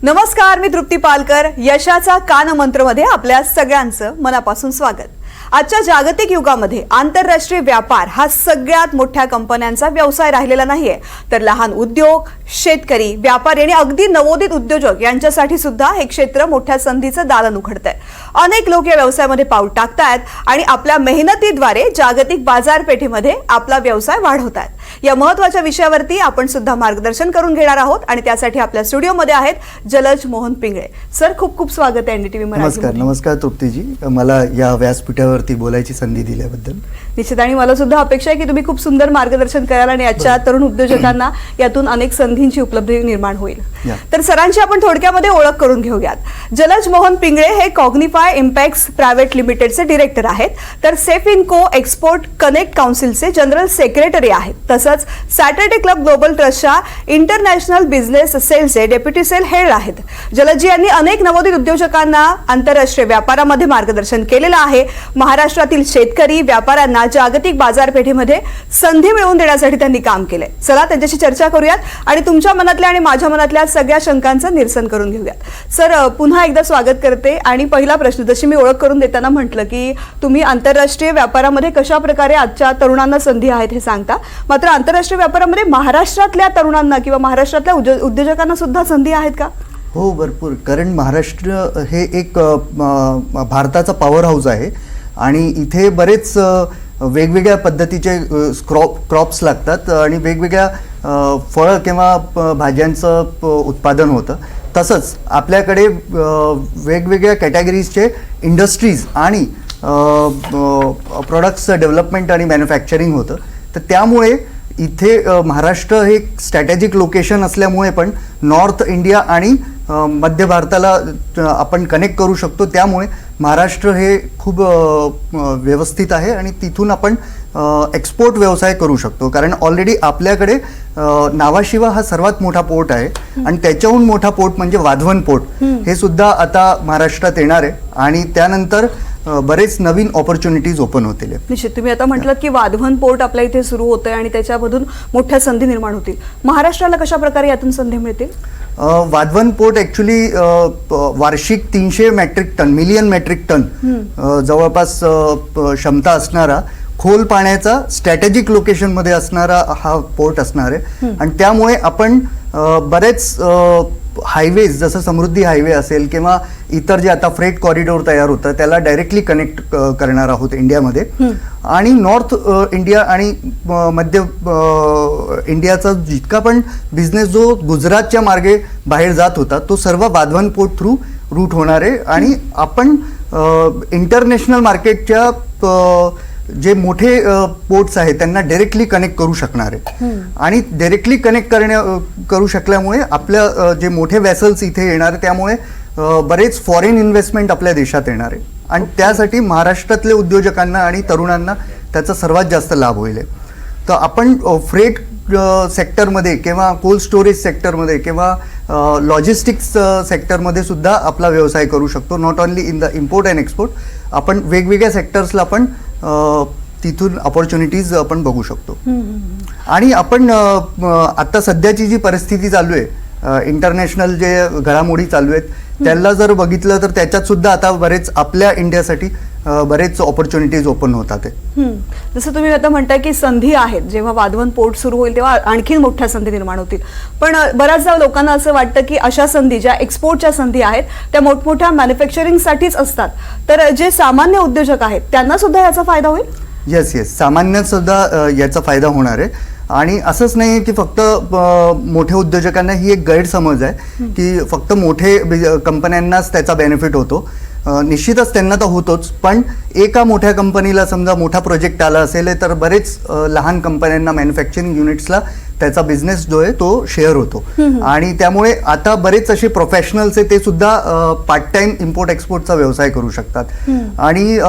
नमस्कार, मी तृप्ती पालकर. यशाचा कानमंत्रमध्ये आपल्या सगळ्यांचं मनापासून स्वागत. आजच्या जागतिक युगामध्ये आंतरराष्ट्रीय व्यापार हा सगळ्यात मोठ्या कंपन्यांचा व्यवसाय राहिलेला नाहीये, तर लहान उद्योग, शेतकरी, व्यापारी आणि अगदी नवोदित उद्योजक यांच्यासाठी सुद्धा हे क्षेत्र मोठ्या संधीचं दालन उघडतंय. अनेक लोक या व्यवसायामध्ये पाऊल टाकतायत आणि आपल्या मेहनतीद्वारे जागतिक बाजारपेठेमध्ये आपला व्यवसाय वाढवतायत. या महत्त्वाच्या विषयावरती आपण सुद्धा मार्गदर्शन करून घेणार आहोत आणि त्यासाठी आपल्या स्टुडिओमध्ये आहेत जलज मोहन पिंगळे. सर, खूप खूप स्वागत आहे एनडीटीव्ही मराठी. नमस्कार तृप्तीजी, मला या व्यासपीठावरती बोलायची संधी दिल्याबद्दल. निश्चित, आणि मला सुद्धा अपेक्षा आहे की तुम्ही खूप सुंदर मार्गदर्शन कराल आणि आजच्या तरुण उद्योजकांना यातून अनेक संधींची उपलब्धी निर्माण होईल. तर सरांची आपण थोडक्यामध्ये ओळख करून घेऊयात. जलज मोहन पिंगळे हे कॉग्निफाय इम्पॅक्ट्स प्रायव्हेट लिमिटेडचे डिरेक्टर आहेत, तर सेफिनको एक्सपोर्ट कनेक्ट काउन्सिलचे जनरल सेक्रेटरी आहेत. तसंच सॅटर्डे क्लब ग्लोबल ट्रस्टच्या इंटरनॅशनल बिझनेस सेलचे डेप्युटी सेल हेड आहेत. जलजी यांनी अनेक नवोदित उद्योजकांना आंतरराष्ट्रीय व्यापारामध्ये मार्गदर्शन केलेलं आहे. महाराष्ट्रातील शेतकरी व्यापाऱ्यांना जागतिक बाजारपेठेमध्ये संधी मिळवून देण्यासाठी त्यांनी काम केलंय. चला त्यांच्याशी चर्चा करूयात आणि तुमच्या मनातल्या आणि माझ्या मनातल्या सगळ्या शंकांचं निरसन करून घेऊयात. सर, पुन्हा एकदा स्वागत करते आणि पहिला प्रश्न, जशी मी ओळख करून देताना म्हटलं की तुम्ही आंतरराष्ट्रीय व्यापारामध्ये कशा प्रकारे आजच्या तरुणांना संधी आहेत हे सांगता, मात्र आंतरराष्ट्रीय व्यापारामध्ये महाराष्ट्रातल्या तरुणांना किंवा महाराष्ट्रातल्या उद्योजकांना सुद्धा संधी आहेत का? हो, भरपूर. कारण महाराष्ट्र हे एक भारताचा पॉवर हाऊस आहे आणि इथे बरेच वेगवेगळ्या पद्धतीचे क्रॉप्स लागतात आणि वेगवेगळ्या फळं किंवा भाज्यांचं उत्पादन होतं. तसंच आपल्याकडे वेगवेगळ्या कॅटेगरीजचे इंडस्ट्रीज आणि प्रोडक्ट्सचं डेव्हलपमेंट आणि मॅन्युफॅक्चरिंग होतं. तर त्यामुळे इथे महाराष्ट्र हे स्ट्रॅटेजिक लोकेशन असल्यामुळे पण नॉर्थ इंडिया आणि मध्य भारताला आपण कनेक्ट करू शकतो. त्यामुळे महाराष्ट्र हे खूप व्यवस्थित आहे आणि तिथून आपण एक्सपोर्ट व्यवसाय करू शकतो. कारण ऑलरेडी आपल्याकडे नावाशिवा हा सर्वात मोठा पोर्ट आहे आणि त्याच्याहून मोठा पोर्ट म्हणजे वाधवन पोर्ट हे सुद्धा आता महाराष्ट्रात येणार आहे आणि त्यानंतर बरेच नवीन ऑपॉर्च्युनिटीज ओपन होतील. निश्चित, तुम्ही आता म्हटलं की वाधवन पोर्ट आपल्या इथे सुरू होतंय आणि त्याच्यामधून मोठ्या संधी निर्माण होतील. महाराष्ट्राला कशा प्रकारे यातून संधी मिळतील? वाधवन पोर्ट ॲक्च्युली वार्षिक 300 मिलियन मेट्रिक टन जवळपास क्षमता असणारा खोल पाण्याचा स्ट्रॅटेजिक लोकेशनमध्ये असणारा हा पोर्ट असणार आहे आणि त्यामुळे आपण बरेच हायवेज, जसं समृद्धी हायवे असेल किंवा इतर जे आता फ्रेट कॉरिडोर तयार होतं त्याला डायरेक्टली कनेक्ट करणार आहोत इंडियामध्ये. आणि नॉर्थ इंडिया आणि मध्य इंडियाचा जितका पण बिझनेस जो गुजरातच्या मार्गे बाहेर जात होता तो सर्व वाधवन पोर्ट थ्रू रूट होणार आहे आणि आपण इंटरनॅशनल मार्केटच्या जे मोठे पोर्ट्स आहेत त्यांना डायरेक्टली कनेक्ट करू शकणार आहे आणि डायरेक्टली कनेक्ट करू शकल्यामुळे आपल्या जे मोठे व्हेसल्स इथे येणार त्यामुळे बरेच फॉरेन इन्व्हेस्टमेंट आपल्या देशात येणार आहे आणि त्यासाठी महाराष्ट्रातले उद्योजकांना आणि तरुणांना त्याचा सर्वात जास्त लाभ होईल. तर आपण फ्रेट सेक्टरमध्ये किंवा कोल्ड स्टोरेज सेक्टरमध्ये किंवा लॉजिस्टिक्स सेक्टरमध्ये सुद्धा आपला व्यवसाय करू शकतो. Not only in the import and export, आपण वेगवेगळ्या सेक्टर्सला आपण तिथून अपॉर्च्युनिटीज आपण बघू शकतो. आणि आपण आता सध्याची जी परिस्थिती चालू आहे, इंटरनॅशनल जे घडामोडी चालू आहेत त्याला जर बघितलं तर त्याच्यात सुद्धा आता बरेच आपल्या इंडियासाठी बरेच ऑपॉर्च्युनिटीज ओपन होतात. जसं तुम्ही आता म्हणताय की संधी आहेत, जेव्हा वाधवन पोर्ट सुरू होईल तेव्हा आणखी मोठ्या संधी निर्माण होतील. पण बऱ्याचदा लोकांना असं वाटतं की अशा संधी, ज्या एक्सपोर्टच्या संधी आहेत त्या मोठमोठ्या मॅन्युफॅक्चरिंगसाठीच असतात, तर जे सामान्य उद्योजक आहेत त्यांना सुद्धा याचा फायदा होईल? येस, सामान्य सुद्धा याचा फायदा होणार आहे. आणि असंच नाही की फक्त मोठ्या उद्योजकांना ही एक गैरसमज आहे की फक्त मोठे कंपन्यांनाच त्याचा बेनिफिट होतो. निश्चितच त्यांना तर होतोच, पण एका मोठ्या कंपनीला समजा मोठा प्रोजेक्ट आला असेल तर बरेच लहान कंपन्यांना, मॅन्युफॅक्चरिंग युनिट्सला त्याचा बिझनेस जो आहे तो शेअर होतो. आणि त्यामुळे आता बरेच असे प्रोफेशनल्स आहे ते सुद्धा पार्ट टाइम इम्पोर्ट एक्सपोर्टचा व्यवसाय करू शकतात. आणि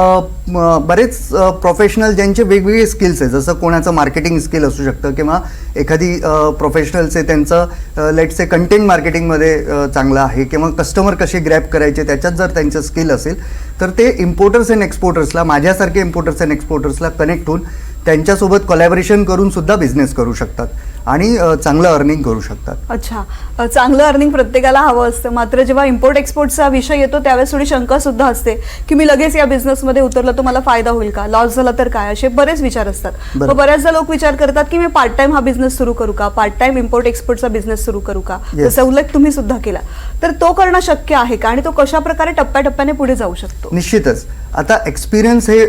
बरेच प्रोफेशनल ज्यांचे वेगवेगळे स्किल्स आहे, जसं कोणाचं मार्केटिंग स्किल असू शकतं किंवा एखादी प्रोफेशनल्स आहे त्यांचं लेट्स से कंटेंट मार्केटिंगमध्ये चांगलं आहे किंवा कस्टमर कसे ग्रॅब करायचे त्याच्यात जर त्यांचं स्किल असेल तर ते इम्पोर्टर्स अँड एक्सपोर्टर्सला, माझ्यासारखे इम्पोर्टर्स अँड एक्सपोर्टर्सला कनेक्ट होऊन त्यांच्यासोबत कोलॅबोरेशन करून सुद्धा बिझनेस करू शकतात. आणि चांगलं अर्निंग करू शकतात. अच्छा, चांगलं अर्निंग प्रत्येकाला हवं असतं, मात्र जेव्हा इम्पोर्ट एक्सपोर्टचा विषय येतो त्यावेळेस थोडी शंका सुद्धा असते की मी लगेच या बिझनेसमध्ये उतरलं तर मला फायदा होईल का, लॉस झाला तर काय, असे बरेच विचार असतात. मग बऱ्याचदा लोक विचार करतात की मी पार्ट टाइम हा बिझनेस सुरू करू का, पार्ट टाइम इम्पोर्ट एक्सपोर्टचा बिझनेस सुरू करू का, जसा उल्लेख तुम्ही सुद्धा केला. तर तो करणं शक्य आहे का आणि तो कशा प्रकारे टप्प्याटप्प्याने पुढे जाऊ शकतो? निश्चितच. आता एक्सपिरियन्स हे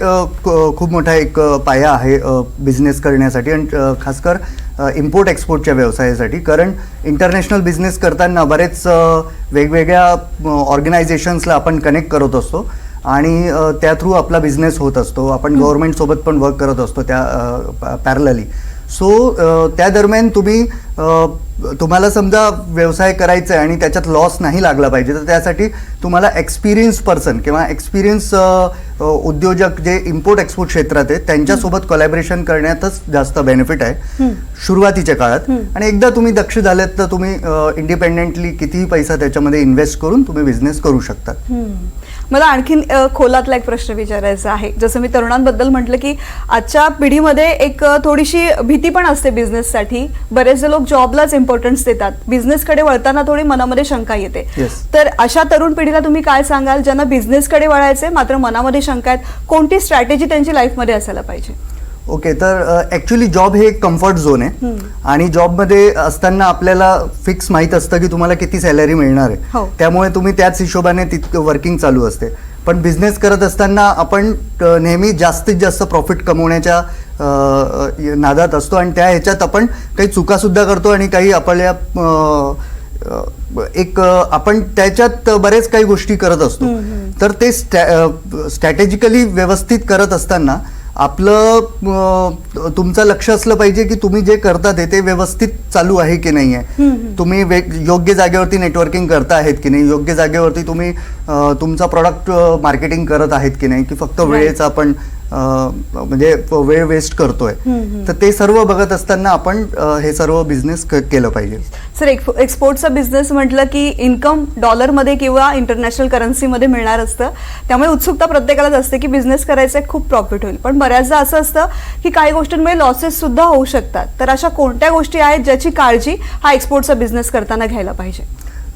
खूप मोठा एक पाया आहे बिझनेस करण्यासाठी आणि खासकर इम्पोर्ट एक्सपोर्टच्या व्यवसायासाठी. कारण इंटरनॅशनल बिझनेस करताना बरेच वेगवेगळ्या ऑर्गनायझेशन्सला आपण कनेक्ट करत असतो आणि त्या थ्रू आपला बिझनेस होत असतो. आपण गव्हर्नमेंटसोबत पण वर्क करत असतो त्या पॅरलली. सो त्या दरम्यान तुम्हाला समजा व्यवसाय करायचा आहे आणि त्याच्यात लॉस नाही लागला पाहिजे, तर त्यासाठी तुम्हाला एक्सपिरियन्स पर्सन किंवा एक्सपिरियन्स उद्योजक जे इम्पोर्ट एक्सपोर्ट क्षेत्रात आहेत त्यांच्यासोबत कोलॅबरेशन करण्यातच जास्त बेनिफिट आहे सुरुवातीच्या काळात. आणि एकदा तुम्ही दक्ष झालेत तर तुम्ही इंडिपेंडेंटली कितीही पैसा त्याच्यामध्ये इन्व्हेस्ट करून तुम्ही बिझनेस करू शकता. मला आणखीन खोलातला एक प्रश्न विचारायचा आहे. जसं मी तरुणांबद्दल म्हटलं की आजच्या पिढीमध्ये एक थोडीशी भीती पण असते बिझनेससाठी. बरेचसे लोक जॉबलाच इम्पॉर्टन्स देतात, बिझनेसकडे वळताना थोडी मनामध्ये शंका येते. तर अशा तरुण पिढीला तुम्ही काय सांगाल ज्यांना बिझनेसकडे वळायचे मात्र मनामध्ये शंका आहेत? कोणती स्ट्रॅटेजी त्यांची लाईफमध्ये असायला पाहिजे? ओके, तर ॲक्च्युली जॉब हे एक कम्फर्ट झोन आहे आणि जॉबमध्ये असताना आपल्याला फिक्स माहीत असतं की तुम्हाला किती सॅलरी मिळणार आहे, त्यामुळे तुम्ही त्याच हिशोबाने तितकं वर्किंग चालू असते. पण बिझनेस करत असताना आपण नेहमी जास्तीत जास्त प्रॉफिट कमवण्याच्या नादात असतो आणि त्या ह्याच्यात आपण काही चुकासुद्धा करतो आणि काही आपल्या आपण त्याच्यात बरेच काही गोष्टी करत असतो. तर ते स्ट्रॅटेजिकली व्यवस्थित करत असताना आपलं तुमचं लक्ष असलं पाहिजे की तुम्ही जे करता ते व्यवस्थित चालू आहे की नाही आहे, तुम्ही योग्य जागेवरती नेटवर्किंग करता आहेत की नाही, योग्य जागेवरती तुम्ही तुमचा प्रॉडक्ट मार्केटिंग करत आहेत की नाही, की फक्त वेळेचा आपण म्हणजे वेळ वेस्ट करतोय. तर ते सर्व बघत असताना आपण हे सर्व बिझनेस केलं पाहिजे. सर, एक्सपोर्टचा बिझनेस म्हटलं की इन्कम डॉलरमध्ये किंवा इंटरनॅशनल करन्सीमध्ये मिळणार असतं, त्यामुळे उत्सुकता प्रत्येकालाच असते की बिझनेस करायचा खूप प्रॉफिट होईल. पण बऱ्याचदा असं असतं की काही गोष्टींमुळे लॉसेस सुद्धा होऊ शकतात. तर अशा कोणत्या गोष्टी आहेत ज्याची काळजी हा एक्सपोर्टचा बिझनेस करताना घ्यायला पाहिजे?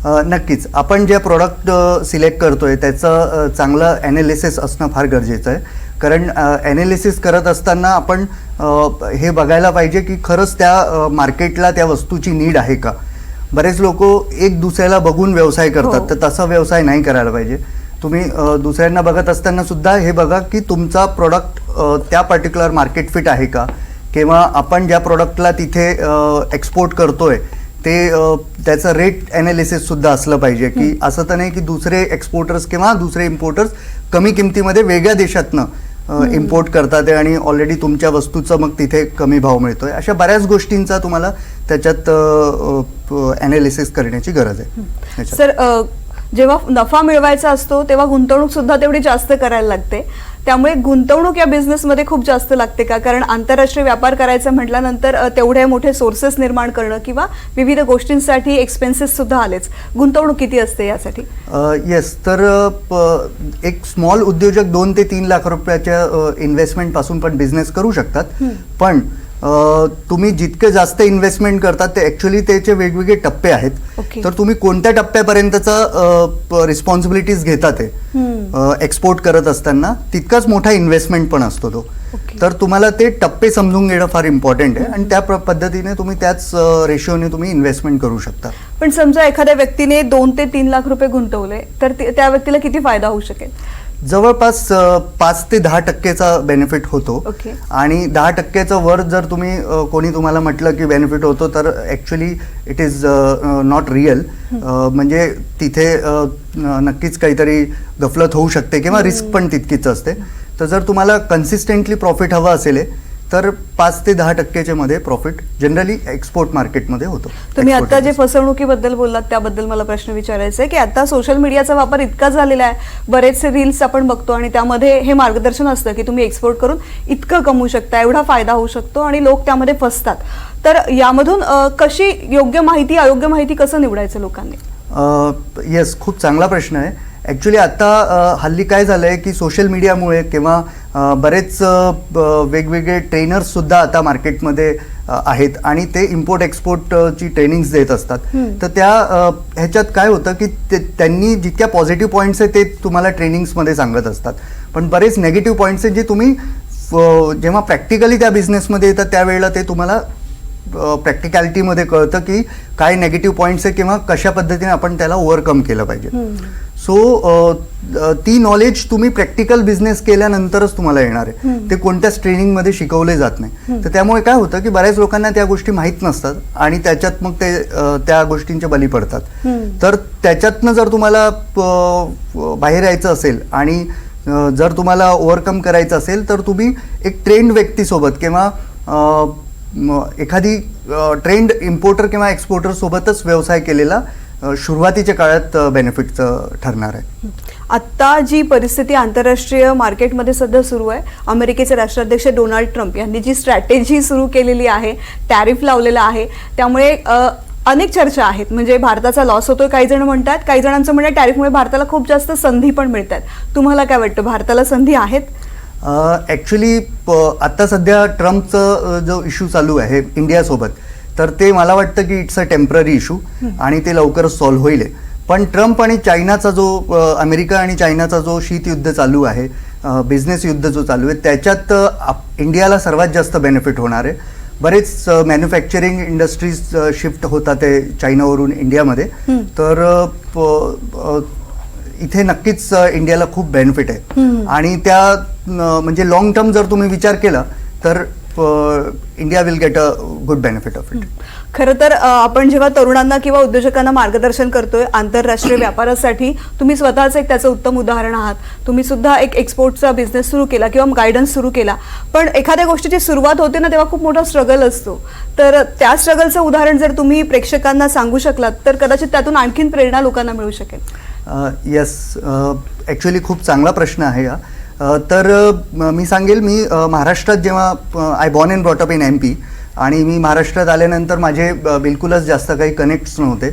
नक्कीच. आपण जे प्रोडक्ट सिलेक्ट करतोय त्याचं चांगलं ॲनालिसिस असणं फार गरजेचं आहे. कारण ॲनालिसिस करत असताना आपण हे बघायला पाहिजे की खरंच त्या मार्केटला त्या वस्तूची नीड आहे का. बरेच लोक एक दुसऱ्याला बघून व्यवसाय करतात, तर तसा व्यवसाय नाही करायला पाहिजे. तुम्ही दुसऱ्यांना बघत असताना सुद्धा हे बघा की तुमचा प्रोडक्ट त्या पर्टिक्युलर मार्केट फिट आहे का, किंवा आपण ज्या प्रोडक्टला तिथे एक्सपोर्ट करतोय ते त्याचं रेट ॲनालिसिस सुद्धा असलं पाहिजे. की असं तर नाही की दुसरे एक्सपोर्टर्स किंवा दुसरे इम्पोर्टर्स कमी किमतीमध्ये वेगळ्या देशातनं इम्पोर्ट करतात आणि ऑलरेडी तुमच्या वस्तूचं मग तिथे कमी भाव मिळतोय. अशा बऱ्याच गोष्टींचा तुम्हाला त्याच्यात ॲनालिसिस करण्याची गरज आहे. सर, जेव्हा नफा मिळवायचा असतो तेव्हा गुंतवणूक सुद्धा तेवढी जास्त करायला लागते, त्यामुळे गुंतवणूक या बिझनेसमध्ये खूप जास्त लागते का? कारण आंतरराष्ट्रीय व्यापार करायचं म्हटल्यानंतर तेवढे मोठे सोर्सेस निर्माण करणं किंवा विविध गोष्टींसाठी एक्सपेन्सेस सुद्धा आलेच. गुंतवणूक किती असते यासाठी? येस, तर एक स्मॉल उद्योजक 2 ते 3 लाख रुपयाच्या इन्व्हेस्टमेंट पासून पण बिझनेस करू शकतात. पण तुम्ही जितके जास्त इन्व्हेस्टमेंट करतात ते ॲक्च्युली त्याचे वेगवेगळे टप्पे आहेत. तर तुम्ही कोणत्या टप्प्यापर्यंतचा रिस्पॉन्सिबिलिटीज घेतात एक्सपोर्ट करत असताना तितकाच मोठा इन्व्हेस्टमेंट पण असतो तो. तर तुम्हाला ते टप्पे समजून घेणं फार इम्पॉर्टंट आहे आणि त्या पद्धतीने तुम्ही त्याच रेशिओने तुम्ही इन्व्हेस्टमेंट करू शकता. पण समजा एखाद्या व्यक्तीने 2 ते 3 लाख रुपये गुंतवले तर त्या व्यक्तीला किती फायदा होऊ शकेल? जवळपास 5 ते 10% बेनिफिट होतो. आणि 10% वर जर तुम्ही कोणी तुम्हाला म्हटलं की बेनिफिट होतो तर actually it is not real. म्हणजे तिथे नक्कीच काहीतरी गफलत होऊ शकते किंवा रिस्क पण तितकीच असते. तर जर तुम्हाला कन्सिस्टंटली प्रॉफिट हवं असेल तर 5 ते 10% मध्ये प्रॉफिट जनरली एक्सपोर्ट मार्केटमध्ये होतो. तुम्ही आता जे फसवणुकीबद्दल बोललात त्याबद्दल मला प्रश्न विचारायचा आहे की आता सोशल मीडियाचा वापर इतका झालेला आहे, बरेचसे रील्स आपण बघतो आणि त्यामध्ये हे मार्गदर्शन असतं की तुम्ही एक्सपोर्ट करून इतकं कमवू शकता, एवढा फायदा होऊ शकतो आणि लोक त्यामध्ये फसतात. तर यामधून कशी योग्य माहिती अयोग्य माहिती कसं निवडायचं लोकांनी? येस, खूप चांगला प्रश्न आहे. ॲक्च्युली आता हल्ली काय झालं आहे की सोशल मीडियामुळे किंवा बरेच वेगवेगळे ट्रेनर्ससुद्धा आता मार्केटमध्ये आहेत आणि ते इम्पोर्ट एक्सपोर्टची ट्रेनिंग्स देत असतात. तर त्या ह्याच्यात काय होतं की त्यांनी जितक्या पॉझिटिव्ह पॉईंट्स आहेत ते तुम्हाला ट्रेनिंग्समध्ये सांगत असतात, पण बरेच नेगेटिव्ह पॉईंट्स आहेत जे तुम्ही जेव्हा प्रॅक्टिकली त्या बिझनेसमध्ये येतात त्यावेळेला ते तुम्हाला प्रॅक्टिकॅलिटीमध्ये कळतं की काय नेगेटिव्ह पॉईंट्स आहे किंवा कशा पद्धतीने आपण त्याला ओव्हरकम केलं पाहिजे. सो ती नॉलेज तुम्ही प्रॅक्टिकल बिझनेस केल्यानंतरच तुम्हाला येणार आहे, ते कोणत्याच ट्रेनिंगमध्ये शिकवले जात नाही. तर त्यामुळे काय होतं की बऱ्याच लोकांना त्या गोष्टी माहीत नसतात आणि त्याच्यात मग ते त्या गोष्टींचे बली पडतात. तर त्याच्यातनं जर तुम्हाला बाहेर यायचं असेल आणि जर तुम्हाला ओव्हरकम करायचं असेल तर तुम्ही एक ट्रेंड व्यक्तीसोबत किंवा एखादी ट्रेंड इम्पोर्टर किंवा एक्सपोर्टर सोबतच व्यवसाय केलेला सुरुवातीच्या काळात बेनिफिट ठरणार आहे. आत्ता जी परिस्थिती आंतरराष्ट्रीय मार्केटमध्ये सध्या सुरू आहे, अमेरिकेचे राष्ट्राध्यक्ष डोनाल्ड ट्रम्प यांनी जी स्ट्रॅटेजी सुरू केलेली आहे, टॅरिफ लावलेला आहे, त्यामुळे अनेक चर्चा आहेत. म्हणजे भारताचा लॉस होतोय काही जण म्हणतात, काही जणांचं म्हणणं टॅरिफमुळे भारताला खूप जास्त संधी पण मिळतात. तुम्हाला काय वाटतं, भारताला संधी आहेत? ॲक्च्युली आता सध्या ट्रम्पचं जो इश्यू चालू आहे इंडियासोबत, तर ते मला वाटतं की इट्स अ टेम्पररी इश्यू आणि ते लवकरच सॉल्व्ह होईल. पण ट्रम्प आणि चायनाचा जो अमेरिका आणि चायनाचा जो शीतयुद्ध चालू आहे, बिझनेस युद्ध जो चालू आहे, त्याच्यात इंडियाला सर्वात जास्त बेनिफिट होणार आहे. बरेच मॅन्युफॅक्चरिंग इंडस्ट्रीज शिफ्ट होतात आहे चायनावरून इंडियामध्ये, तर इथे नक्कीच इंडियाला खूप बेनिफिट आहे. आणि त्या म्हणजे लॉंग टर्म जर तुम्ही विचार केला तर India will get a good benefit of it. खरं तर आपण जेव्हा तरुणांना किंवा उद्योजकांना मार्गदर्शन करतोय आंतरराष्ट्रीय व्यापारासाठी, तुम्ही स्वतःच एक त्याचं उत्तम उदाहरण आहात. तुम्ही सुद्धा एक एक्सपोर्टचा बिझनेस सुरू केला किंवा गायडन्स सुरू केला, पण एखाद्या गोष्टीची सुरुवात होते ना तेव्हा खूप मोठा स्ट्रगल असतो. तर त्या स्ट्रगलचं उदाहरण जर तुम्ही प्रेक्षकांना सांगू शकलात तर कदाचित त्यातून आणखीन प्रेरणा लोकांना मिळू शकेल. येस, ॲक्च्युली खूप चांगला प्रश्न आहे हा. तर मी सांगेल, मी महाराष्ट्रात जेव्हा I born and brought up in MP आणि मी महाराष्ट्रात आल्यानंतर माझे बिलकुलच जास्त काही कनेक्ट्स नव्हते.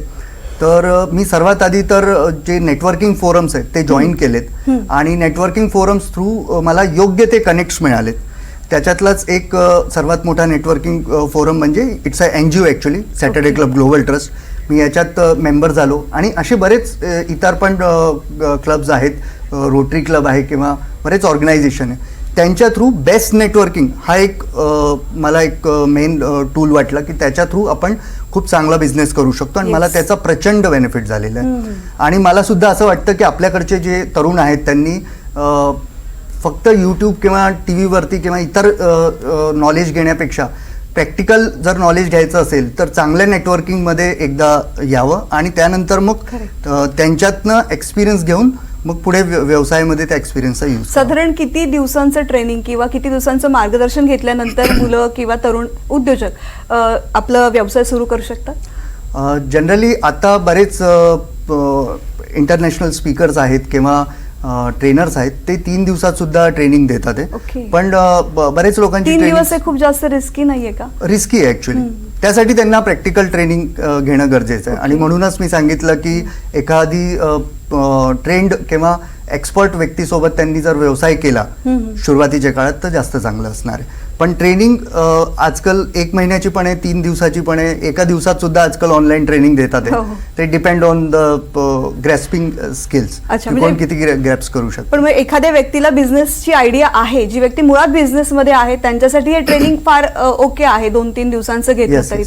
तर मी सर्वात आधी तर जे नेटवर्किंग फोरम्स आहेत ते जॉईन केलेत आणि नेटवर्किंग फोरम्स थ्रू मला योग्य ते कनेक्ट्स मिळालेत. त्याच्यातलाच एक सर्वात मोठा नेटवर्किंग फोरम म्हणजे it's a NGO actually, Saturday club global trust. मी याच्यात मेंबर झालो आणि असे बरेच इतर पण क्लब्स आहेत, रोटरी क्लब आहे किंवा बरेच ऑर्गनायझेशन आहे, त्यांच्या थ्रू बेस्ट नेटवर्किंग हा एक मला एक मेन टूल वाटला की त्याच्या थ्रू आपण खूप चांगला बिझनेस करू शकतो आणि मला त्याचा प्रचंड बेनिफिट झालेला आहे. आणि मला सुद्धा असं वाटतं की आपल्याकडचे जे तरुण आहेत त्यांनी फक्त यूट्यूब किंवा TV वरती किंवा इतर नॉलेज घेण्यापेक्षा प्रॅक्टिकल जर नॉलेज घ्यायचं असेल तर चांगल्या नेटवर्किंगमध्ये एकदा यावं आणि त्यानंतर मग त्यांच्यातनं एक्सपिरियन्स घेऊन मग पुढे व्यवसायामध्ये त्या एक्सपिरियन्सचा यूज. साधारण किती दिवसांचं ट्रेनिंग किंवा किती दिवसांचं मार्गदर्शन घेतल्यानंतर मुलं किंवा तरुण उद्योजक आपला व्यवसाय सुरू करू शकतात? जनरली आता बरेच इंटरनॅशनल स्पीकर्स आहेत किंवा ट्रेनर्स आहेत, ते 3 दिवसात सुद्धा ट्रेनिंग देतात. पण बरेच लोकांची 3 दिवस खूप जास्त रिस्की नाहीये का? रिस्की आहे ऍक्च्युली. त्यासाठी त्यांना प्रॅक्टिकल ट्रेनिंग घेणं गरजेचं आहे आणि म्हणूनच मी सांगितलं की एखादी ट्रेंड किंवा एक्सपर्ट व्यक्तीसोबत त्यांनी जर व्यवसाय केला सुरुवातीच्या काळात तर जास्त चांगलं असणार आहे. पण ट्रेनिंग आजकाल 1 महिन्याची पण आहे, 3 दिवसाची पण आहे, एका दिवसात सुद्धा आजकाल ऑनलाईन ट्रेनिंग देतात. ते depend on the grasping skills, कोण किती ग्रॅप्स करू शकतो. पण मग एखाद्या व्यक्तीला बिझनेसची आयडिया आहे, जी व्यक्ती मुळात बिझनेसमध्ये आहे, त्यांच्यासाठी हे ट्रेनिंग फार ओके आहे, 2-3 दिवसांचं घेतलं तरी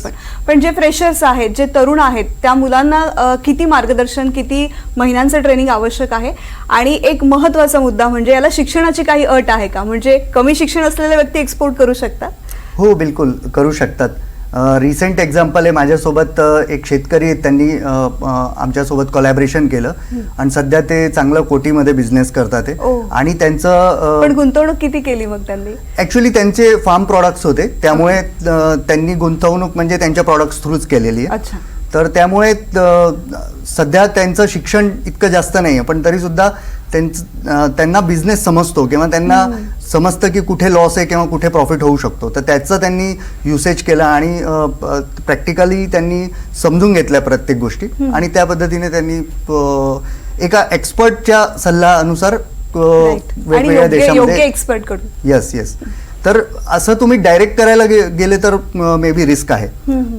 पण जे फ्रेशर्स आहेत, जे तरुण आहेत, त्या मुलांना किती मार्गदर्शन, किती महिन्यांचं ट्रेनिंग आवश्यक आहे? आणि एक महत्त्वाचा मुद्दा म्हणजे याला शिक्षणाची काही अट आहे का? म्हणजे कमी शिक्षण असलेल्या व्यक्ती एक्सपोर्ट करू शकतात? हो, बिलकुल करू शकतात. रिसेंट एक्झाम्पल आहे, माझ्यासोबत एक शेतकरी आहेत, त्यांनी आमच्यासोबत कोलॅबरेशन केलं आणि सध्या ते चांगलं कोटीमध्ये बिझनेस करतात. आणि त्यांचं पण गुंतवणूक किती केली मग त्यांनी? ऍक्च्युली त्यांचे फार्म प्रॉडक्ट्स होते, त्यामुळे त्यांनी गुंतवणूक म्हणजे त्यांच्या प्रॉडक्ट्स थ्रूच केलेली आहे. तर त्यामुळे सध्या त्यांचं शिक्षण इतकं जास्त नाही आहे, पण तरी सुद्धा त्यांना बिझनेस समजतो किंवा त्यांना समजतं की कुठे लॉस आहे किंवा कुठे प्रॉफिट होऊ शकतो. तर त्याचं त्यांनी युसेज केलं आणि प्रॅक्टिकली त्यांनी समजून घेतल्या प्रत्येक गोष्टी आणि त्या पद्धतीने त्यांनी एका एक्सपर्टच्या सल्ल्यानुसार वेगवेगळ्या देशामध्ये एक्सपर्ट कडून येस तर असं तुम्ही डायरेक्ट करायला गेले तर मे बी रिस्क आहे.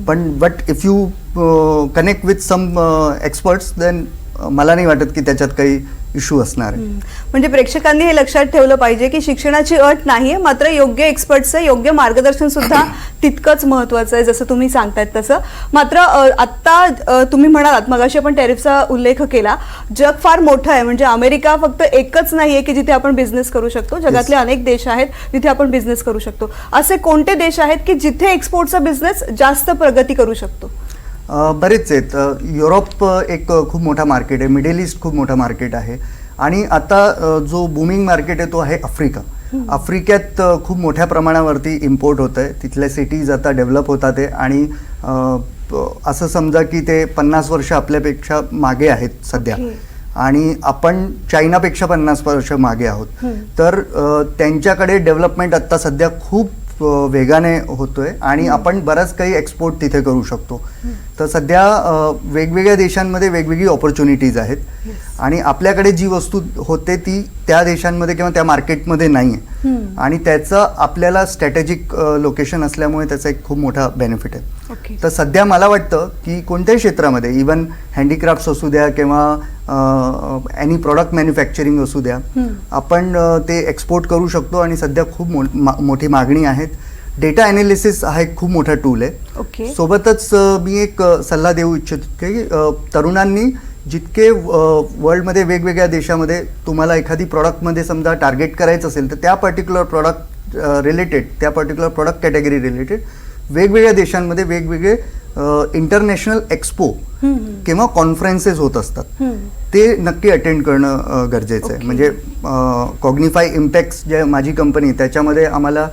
पण but if you connect with some experts then मला नाही वाटत की त्याच्यात काही इश्यू असणार आहे. म्हणजे प्रेक्षकांनी हे लक्षात ठेवलं पाहिजे की शिक्षणाची अट नाहीये, मात्र योग्य एक्सपर्टचं योग्य मार्गदर्शन सुद्धा तितकंच महत्वाचं आहे, जसं तुम्ही सांगतायत तसं. मात्र आत्ता तुम्ही म्हणालात, मगाशी आपण टॅरिफचा उल्लेख केला, जग फार मोठं आहे. म्हणजे अमेरिका फक्त एकच नाहीये की जिथे आपण बिझनेस करू शकतो. जगातले अनेक देश आहेत जिथे आपण बिझनेस करू शकतो. असे कोणते देश आहेत की जिथे एक्सपोर्टचा बिझनेस जास्त प्रगती करू शकतो? बरेच आहेत. युरोप एक खूप मोठा मार्केट आहे, मिडल ईस्ट खूप मोठा मार्केट आहे, आणि आता जो बूमिंग मार्केट आहे तो आहे आफ्रिका. आफ्रिकेत खूप मोठ्या प्रमाणावरती इम्पोर्ट होत आहे. तिथल्या सिटीज आता डेव्हलप होतात आहे, आणि असं समजा की ते 50 वर्ष आपल्यापेक्षा मागे आहेत सध्या, आणि आपण चायनापेक्षा 50 वर्ष मागे आहोत. तर त्यांच्याकडे डेव्हलपमेंट आता सध्या खूप वेगाने होतोय, आणि आपण बरंच काही एक्सपोर्ट तिथे करू शकतो. तर सध्या वेगवेगळ्या देशांमध्ये वेगवेगळी ऑपॉर्च्युनिटीज आहेत, आणि आपल्याकडे जी वस्तू होते ती त्या देशांमध्ये किंवा त्या मार्केटमध्ये नाही आहे, आणि त्याचं आपल्याला स्ट्रॅटेजिक लोकेशन असल्यामुळे त्याचा एक खूप मोठा बेनिफिट आहे. तर सध्या मला वाटतं की कोणत्याही क्षेत्रामध्ये, इवन हँडीक्राफ्ट्स असू द्या किंवा एनी प्रॉडक्ट मॅन्युफॅक्चरिंग असू द्या, आपण ते एक्सपोर्ट करू शकतो, आणि सध्या खूप मोठी मागणी आहे. डेटा ॲनालिसिस हा एक खूप मोठा टूल आहे. सोबतच मी एक सल्ला देऊ इच्छितो की तरुणांनी जितके वर्ल्डमध्ये वेगवेगळ्या देशामध्ये तुम्हाला एखादी प्रॉडक्टमध्ये समजा टार्गेट करायचं असेल, तर त्या पर्टिक्युलर प्रॉडक्ट रिलेटेड, त्या पर्टिक्युलर प्रॉडक्ट कॅटेगरी रिलेटेड वेगवेगळ्या देशांमध्ये वेगवेगळे इंटरनॅशनल एक्सपो किंवा कॉन्फरन्सेस होत असतात. ते नक्की अटेंड करणं गरजेचं आहे. म्हणजे कॉग्निफाय इम्पॅक्ट्स जे माझी कंपनी, त्याच्यामध्ये आम्हाला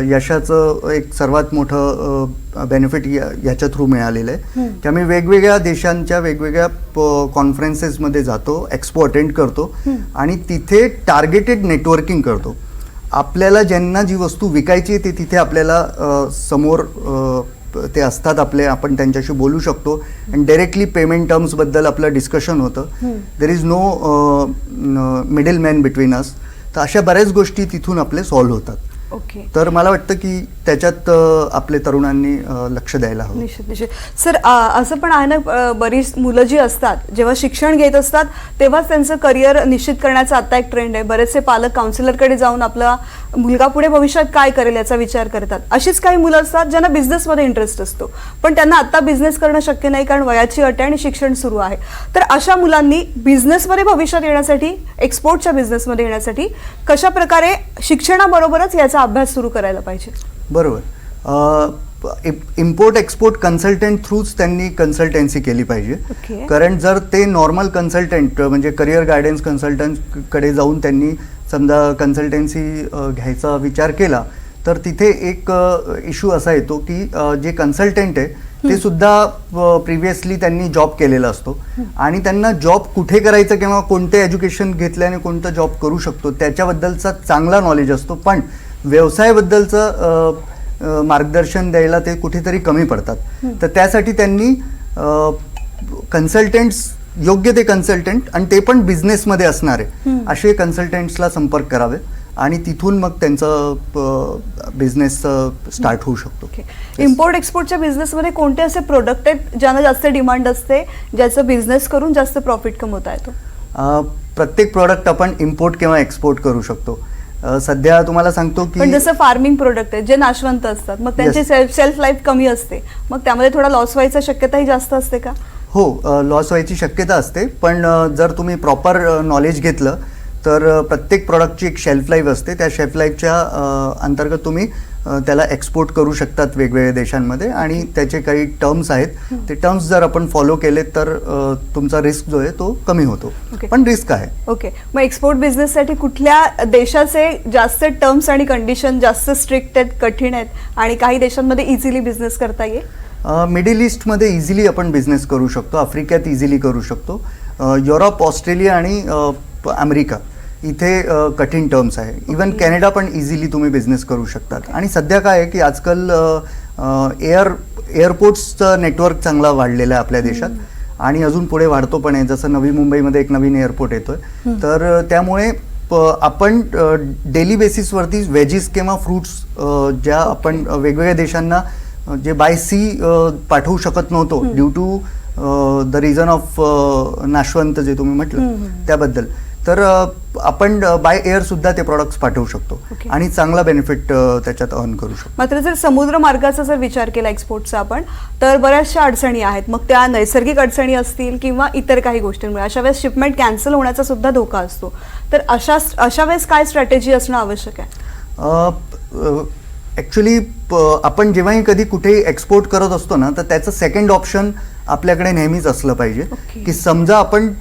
यशाचं एक सर्वात मोठं बेनिफिट याच्या थ्रू मिळालेलं आहे की आम्ही वेगवेगळ्या देशांच्या वेगवेगळ्या कॉन्फरन्सेसमध्ये जातो, एक्सपो अटेंड करतो, आणि तिथे टार्गेटेड नेटवर्किंग करतो. आपल्याला ज्यांना जी वस्तू विकायची आहे ते तिथे आपल्याला समोर ते असतात आपले, आपण त्यांच्याशी बोलू शकतो, आणि डायरेक्टली पेमेंट टर्म्सबद्दल आपलं डिस्कशन होतं. There is no middle man between us. तर अशा बऱ्याच गोष्टी तिथून आपले सॉल्व्ह होतात. तर मला वाटतं की त्याच्यात आपले तरुणांनी लक्ष द्यायला हवं. निश्चित निश्चित. सर, असं पण आहे ना, बरीच मुलं जी असतात जेव्हा शिक्षण घेत असतात तेव्हाच त्यांचं करिअर निश्चित करण्याचा आता एक ट्रेंड आहे. बरेचसे पालक काउन्सिलरकडे जाऊन आपला मुलगा पुढे भविष्यात काय करेल याचा विचार करतात. अशीच काही मुलं असतात ज्यांना बिझनेसमध्ये इंटरेस्ट असतो, पण त्यांना आता बिझनेस करणं शक्य नाही कारण वयाची अट आहे आणि शिक्षण सुरू आहे. तर अशा मुलांनी बिझनेसमध्ये भविष्यात येण्यासाठी, एक्सपोर्टच्या बिझनेसमध्ये येण्यासाठी कशा प्रकारे शिक्षणाबरोबरच याचा अभ्यास सुरू करायला पाहिजे? बरोबर. इम्पोर्ट एक्सपोर्ट कन्सल्टंट थ्रूच त्यांनी कन्सल्टन्सी केली पाहिजे. कारण जर ते नॉर्मल कन्सल्टंट म्हणजे करिअर गायडन्स कन्सल्टंटकडे जाऊन त्यांनी समजा कन्सल्टन्सी घ्यायचा विचार केला, तर तिथे एक इश्यू असा येतो की जे कन्सल्टंट आहे ते सुद्धा प्रिव्हियसली त्यांनी जॉब केलेला असतो, आणि त्यांना जॉब कुठे करायचं किंवा कोणते एज्युकेशन घेतल्याने कोणतं जॉब करू शकतो त्याच्याबद्दलचा चांगला नॉलेज असतो, पण व्यवसायाबद्दलचं मार्गदर्शन द्यायला ते कुठेतरी कमी पडतात. तर त्यासाठी त्यांनी कन्सल्टंट्स, योग्य ते कन्सल्टंट, आणि ते पण बिझनेसमध्ये असणारे असे कन्सल्टंट्सला संपर्क करावे, आणि तिथून मग त्यांचं बिझनेस स्टार्ट होऊ शकतो. इम्पोर्ट एक्सपोर्टच्या बिझनेसमध्ये कोणते असे प्रोडक्ट आहेत ज्यांना जास्त डिमांड असते, ज्याचं बिझनेस करून जास्त प्रॉफिट कमवता येतो? प्रत्येक प्रोडक्ट आपण इम्पोर्ट किंवा एक्सपोर्ट करू शकतो. सध्या तुम्हाला सांगतो की पण जसं फार्मिंग प्रोडक्ट आहे जे नाशवंत असतात, मग त्यांची सेल्फ लाईफ कमी असते, मग त्यामध्ये थोडा लॉस व्हायची शक्यताही जास्त असते का? हो, लॉस व्हायची शक्यता असते, पण जर तुम्ही प्रॉपर नॉलेज घेतलं तर प्रत्येक प्रॉडक्टची एक शेल्फ लाईफ असते. त्या शेल्फ लाईफच्या अंतर्गत तुम्ही त्याला एक्सपोर्ट करू शकतात वेगवेगळ्या देशांमध्ये, आणि त्याचे काही टर्म्स आहेत. ते टर्म्स जर आपण फॉलो केले तर तुमचा रिस्क जो आहे तो कमी होतो, पण रिस्क आहे. ओके. मग एक्सपोर्ट बिझनेससाठी कुठल्या देशाचे जास्त टर्म्स आणि कंडिशन जास्त स्ट्रिक्ट आहेत, कठीण आहेत, आणि काही देशांमध्ये इझिली बिझनेस करता येईल? मिडल ईस्टमध्ये इझिली आपण बिझनेस करू शकतो, आफ्रिकेत इझिली करू शकतो, युरोप, ऑस्ट्रेलिया आणि अमेरिका इथे कठीण टर्म्स आहे. इवन कॅनडा पण इझिली तुम्ही बिझनेस करू शकतात. आणि सध्या काय आहे की आजकाल एअरपोर्ट्सचं नेटवर्क चांगला वाढलेलं आहे आपल्या देशात, आणि अजून पुढे वाढतो पण आहे. जसं नवी मुंबईमध्ये एक नवीन एअरपोर्ट येतोय, तर त्यामुळे आपण डेली बेसिसवरती व्हेजीस किंवा फ्रुट्स ज्या आपण वेगवेगळ्या देशांना जे बाय सी पाठवू शकत नव्हतो due to the reason of नाशवंत जे तुम्ही म्हटलं त्याबद्दल, तर आपण बाय एअर सुद्धा ते प्रॉडक्ट्स पाठवू शकतो आणि चांगला बेनिफिट त्याच्यात अर्न करू शकतो. मात्र जर समुद्र मार्गाचा जर विचार केला एक्सपोर्टचा आपण, तर बऱ्याचशा अडचणी आहेत, मग त्या नैसर्गिक अडचणी असतील किंवा इतर काही गोष्टींमुळे अशा वेळेस शिपमेंट कॅन्सल होण्याचा सुद्धा धोका असतो. तर अशा वेळेस काय स्ट्रॅटेजी असणं आवश्यक आहे? ॲक्च्युली आपण जेव्हाही कधी कुठे एक्सपोर्ट करत असतो ना, तर त्याचं सेकंड ऑप्शन आपल्याकडे नेहमीच असलं पाहिजे. की समजा आपण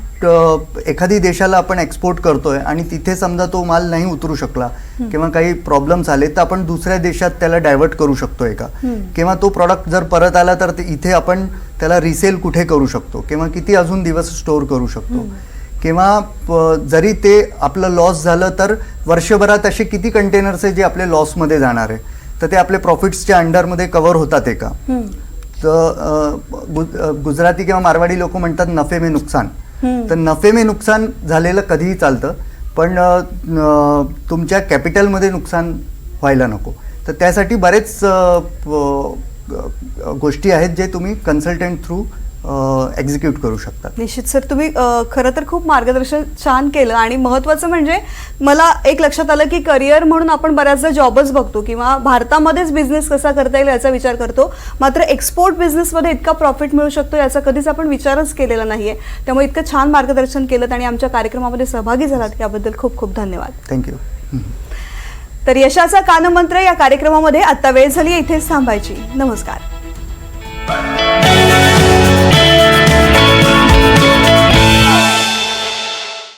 एखादी देशाला आपण एक्सपोर्ट करतोय आणि तिथे समजा तो माल नाही उतरू शकला किंवा काही प्रॉब्लेम्स आले, तर आपण दुसऱ्या देशात त्याला डायव्हर्ट करू शकतोय का, किंवा तो प्रॉडक्ट जर परत आला तर इथे आपण त्याला रिसेल कुठे करू शकतो किंवा किती अजून दिवस स्टोअर करू शकतो, किंवा जरी ते आपलं लॉस झालं तर वर्षभरात असे किती कंटेनर्स आहे जे आपले लॉसमध्ये जाणार आहे, तर ते आपले प्रॉफिट्सच्या अंडरमध्ये कव्हर होतात का. तर गुजराती किंवा मारवाडी लोक म्हणतात नफे में नुकसान. तर नफे में नुकसान झालेलं कधीही चालतं, पण तुमच्या कॅपिटलमध्ये नुकसान व्हायला नको. तर त्यासाठी बरेच गोष्टी आहेत जे तुम्ही कन्सल्टंट थ्रू एक्झिक्यूट करू शकता. निश्चित सर, तुम्ही खरं तर खूप मार्गदर्शन छान केलं आणि महत्त्वाचं म्हणजे मला एक लक्षात आलं की करिअर म्हणून आपण बऱ्याचदा जॉबच बघतो किंवा भारतामध्येच बिझनेस कसा करता येईल याचा विचार करतो, मात्र एक्सपोर्ट बिझनेसमध्ये इतका प्रॉफिट मिळू शकतो याचा कधीच आपण विचारच केलेला नाहीये. त्यामुळे इतकं छान मार्गदर्शन केलं आणि आमच्या कार्यक्रमामध्ये सहभागी झालात याबद्दल खूप खूप धन्यवाद. थँक्यू. तर यशाचा कानमंत्र या कार्यक्रमामध्ये आता वेळ झाली इथेच थांबायची. नमस्कार.